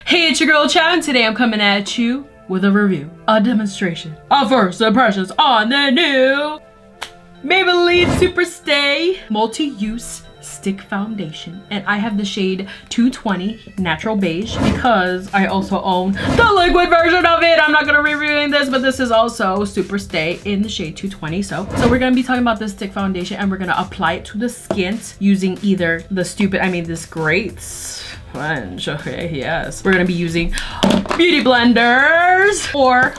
Hey, it's your girl Chab, and today I'm coming at you with a review, a demonstration of first impressions on the new Maybelline Super Stay Multi-Use Stick Foundation. And I have the shade 220 Natural Beige because I also own the liquid version of it. I'm not gonna be reviewing this, but this is also Super Stay in the shade 220. So we're gonna be talking about this stick foundation, and we're gonna apply it to the skin using either this great sponge. Okay, yes. We're gonna be using beauty blenders or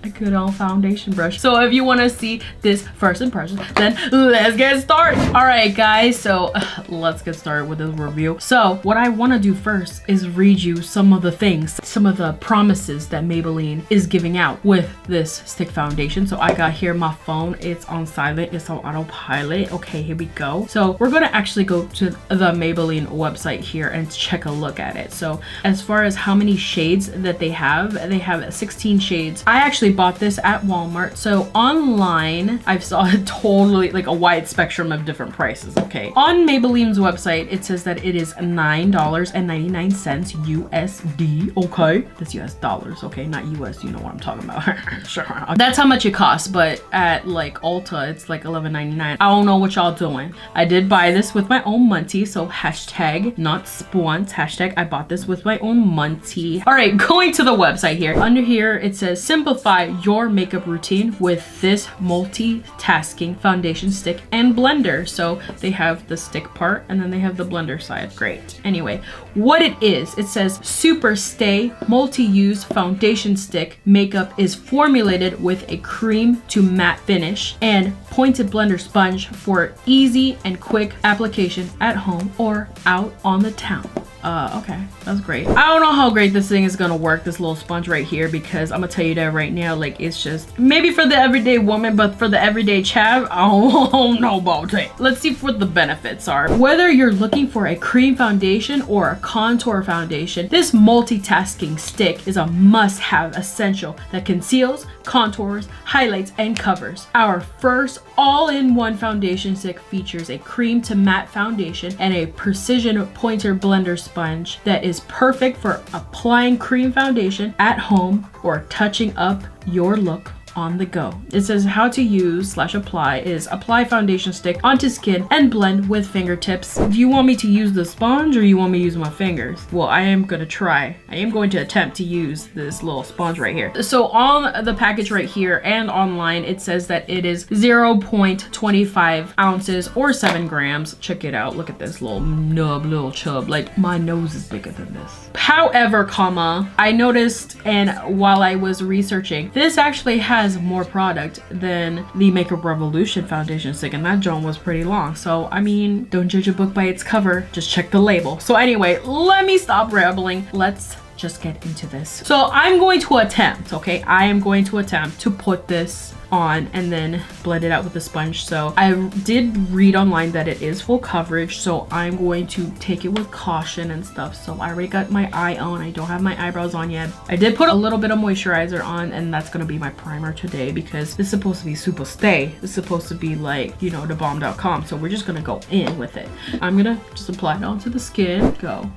a good old foundation brush. So if you want to see this first impression, then let's get started. All right, guys, so let's get started with the review. So what I want to do first is read you some of the things, some of the promises that Maybelline is giving out with this stick foundation. So I got here my phone, it's on silent, it's on autopilot. Okay, here we go. So we're gonna actually go to the Maybelline website here and check a look at it. So as far as how many shades that they have 16 shades. I actually bought this at Walmart. So online I saw totally like a wide spectrum of different prices. Okay, on Maybelline's website it says that it is $9.99 USD. Okay, that's US dollars, okay, not US, you know what I'm talking about. Sure, that's how much it costs. But at like Ulta it's like $11.99. I don't know what y'all doing. I did buy this with my own money, so hashtag not spont, hashtag I bought this with my own money. All right, going to the website here, under here it says simplify your makeup routine with this multitasking foundation stick and blender. So they have the stick part and then they have the blender side. Great. Anyway, what it is, it says Super Stay Multi-Use Foundation Stick Makeup is formulated with a cream to matte finish and pointed blender sponge for easy and quick application at home or out on the town. Okay, that's great. I don't know how great this thing is gonna work, this little sponge right here, because I'm gonna tell you that right now, like, it's just maybe for the everyday woman, but for the everyday Chab, I don't know about it. Let's see what the benefits are. Whether you're looking for a cream foundation or a contour foundation, this multitasking stick is a must-have essential that conceals, contours, highlights, and covers. Our first all-in-one foundation stick features a cream to matte foundation and a precision pointer blender sponge that is perfect for applying cream foundation at home or touching up your look on the go. It says how to use / apply is apply foundation stick onto skin and blend with fingertips. Do you want me to use the sponge or you want me to use my fingers? Well, I am going to attempt to use this little sponge right here. So on the package right here and online it says that it is 0.25 ounces or 7 grams. Check it out. Look at this little nub, little chub. Like my nose is bigger than this. However, I noticed, and while I was researching, this actually has more product than the Makeup Revolution foundation stick, and that joint was pretty long. So I mean, don't judge a book by its cover, just check the label. So anyway, let me stop rambling. Let's just get into this. So I'm going to attempt, okay, I am going to attempt to put this on and then blend it out with the sponge. So I did read online that it is full coverage, so I'm going to take it with caution and stuff. So I already got my eye on, I don't have my eyebrows on yet. I did put a little bit of moisturizer on, and that's gonna be my primer today because this is supposed to be Super Stay. It's supposed to be like, you know, thebomb.com. So we're just gonna go in with it. I'm gonna just apply it onto the skin. Go.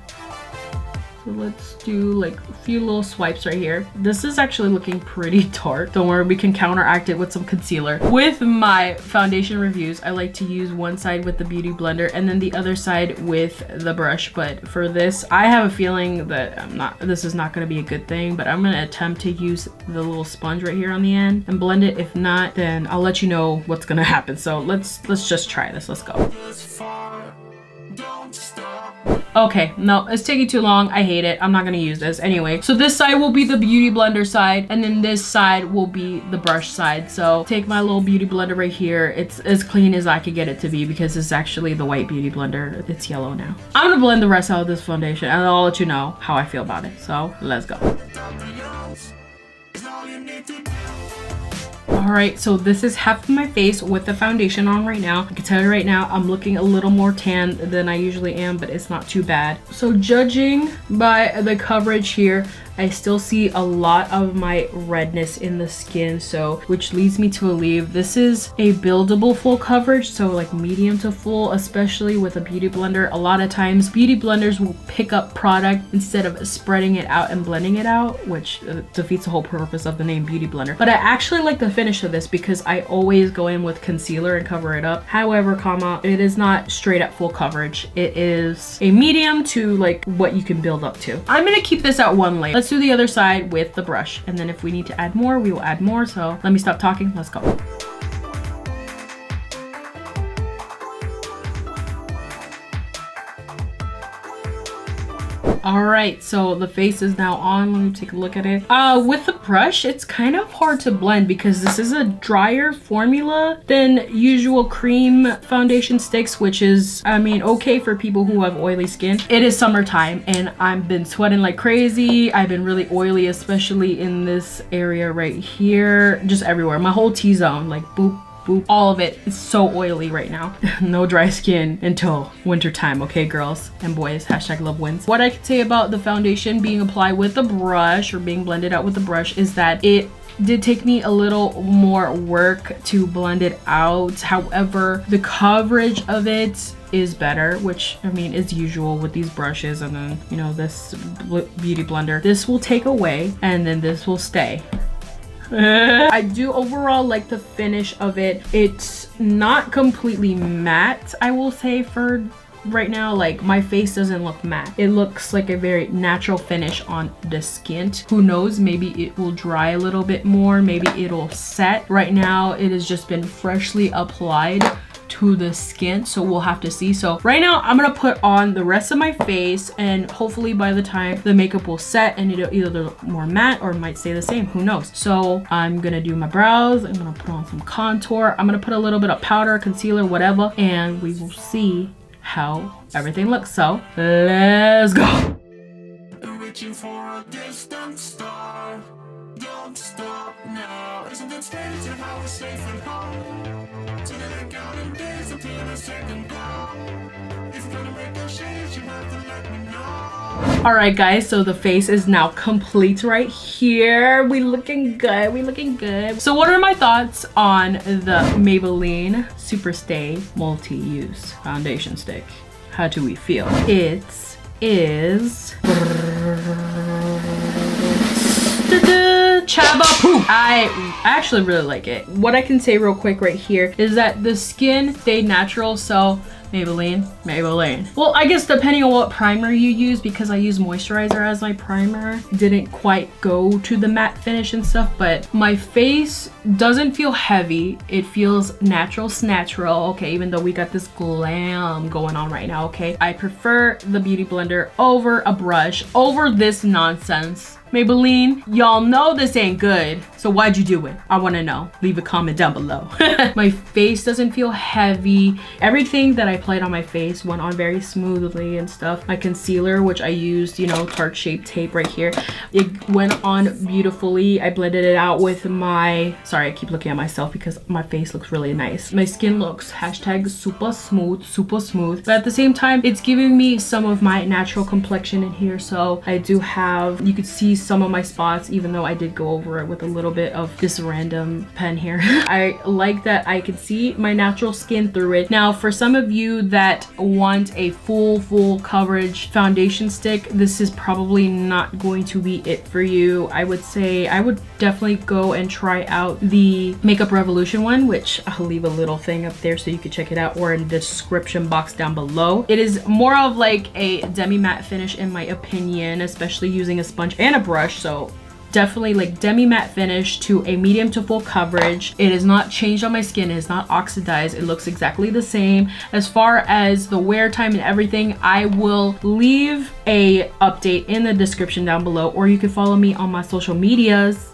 So let's do like a few little swipes right here. This is actually looking pretty dark. Don't worry, we can counteract it with some concealer. With my foundation reviews, I like to use one side with the beauty blender and then the other side with the brush. But for this, I have a feeling that this is not gonna be a good thing, but I'm gonna attempt to use the little sponge right here on the end and blend it. If not, then I'll let you know what's gonna happen. So let's just try this. Let's go. Okay, no, it's taking too long. I hate it. I'm not gonna use this anyway. So this side will be the beauty blender side, and then this side will be the brush side. So take my little beauty blender right here. It's as clean as I could get it to be because it's actually the white beauty blender. It's yellow now. I'm gonna blend the rest out of this foundation and I'll let you know how I feel about it. So let's go. All right, so this is half of my face with the foundation on right now. I can tell you right now, I'm looking a little more tan than I usually am, but it's not too bad. So judging by the coverage here, I still see a lot of my redness in the skin, so which leads me to believe this is a buildable full coverage, so like medium to full, especially with a beauty blender. A lot of times beauty blenders will pick up product instead of spreading it out and blending it out, which defeats the whole purpose of the name beauty blender. But I actually like the finish of this because I always go in with concealer and cover it up. However, it is not straight up full coverage. It is a medium to like what you can build up to. I'm gonna keep this at one layer. Let's do the other side with the brush, and then if we need to add more, we will add more. So let me stop talking, let's go. All right, so the face is now on. Let me take a look at it. With the brush, it's kind of hard to blend because this is a drier formula than usual cream foundation sticks, which is, I mean, okay for people who have oily skin. It is summertime and I've been sweating like crazy. I've been really oily, especially in this area right here, just everywhere. My whole T-zone, like boop, boop, all of it is so oily right now. No dry skin until winter time, okay girls and boys, hashtag love wins. What I can say about the foundation being applied with the brush or being blended out with the brush is that it did take me a little more work to blend it out. However, the coverage of it is better, which I mean is usual with these brushes, and then you know this beauty blender, this will take away and then this will stay. I do overall like the finish of it. It's not completely matte, I will say, for right now. Like my face doesn't look matte. It looks like a very natural finish on the skin. Who knows, maybe it will dry a little bit more, maybe it'll set. Right now it has just been freshly applied to the skin, so we'll have to see. So right now I'm gonna put on the rest of my face, and hopefully by the time the makeup will set and it'll either look more matte or it might stay the same, who knows. So I'm gonna do my brows, I'm gonna put on some contour, I'm gonna put a little bit of powder, concealer, whatever, and we will see how everything looks. So let's go. Reaching for a distant star. Don't stop now. Isn't it strange how we're safe and home? Together counting days until the second go. If you're gonna make a change, you have to let me know. Alright guys, so the face is now complete right here. We looking good, we looking good. So what are my thoughts on the Maybelline Superstay Multi-Use Foundation Stick? How do we feel? It is Chab. I actually really like it. What I can say real quick right here is that the skin stayed natural, so Maybelline. Well, I guess depending on what primer you use, because I use moisturizer as my primer, didn't quite go to the matte finish and stuff, but my face doesn't feel heavy. It feels natural, okay, even though we got this glam going on right now, okay? I prefer the beauty blender over a brush, over this nonsense. Maybelline, y'all know this ain't good, so why'd you do it? I want to know. Leave a comment down below. My face doesn't feel heavy. Everything that I applied on my face went on very smoothly and stuff. My concealer, which I used, you know, tart shaped tape right here, it went on beautifully. I blended it out with my, sorry, I keep looking at myself because my face looks really nice. My skin looks hashtag super smooth, but at the same time it's giving me some of my natural complexion in here. So I do have, you could see some of my spots, even though I did go over it with a little bit of this random pen here. I like that I can see my natural skin through it. Now for some of you that want a full coverage foundation stick, this is probably not going to be it for you. I would say I would definitely go and try out the Makeup Revolution one, which I'll leave a little thing up there so you can check it out, or in the description box down below. It is more of like a demi matte finish in my opinion, especially using a sponge and a brush. So definitely like demi matte finish to a medium to full coverage. It is not changed on my skin, it is not oxidized, it looks exactly the same. As far as the wear time and everything, I will leave a update in the description down below, or you can follow me on my social medias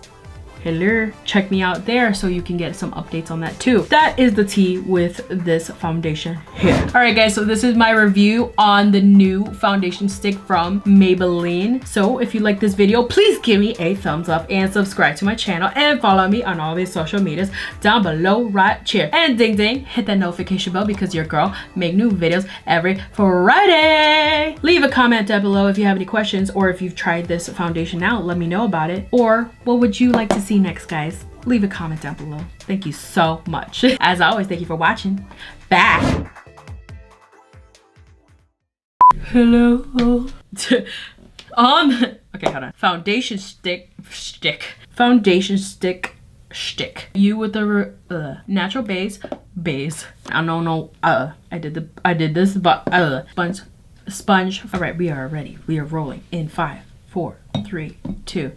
hello, check me out there so you can get some updates on that too. That is the tea with this foundation here. All right guys, so this is my review on the new foundation stick from Maybelline. So if you like this video, please give me a thumbs up and subscribe to my channel and follow me on all these social medias down below right here. And ding ding, hit that notification bell because your girl make new videos every Friday. Leave a comment down below if you have any questions, or if you've tried this foundation out, let me know about it. Or what would you like to see next, guys? Leave a comment down below. Thank you so much. As always, thank you for watching. Bye. Hello. Okay, hold on. Foundation stick. Foundation stick. You with the natural base. I don't know. I did this, but sponge. All right, we are ready. We are rolling in 5, 4, 3, 2.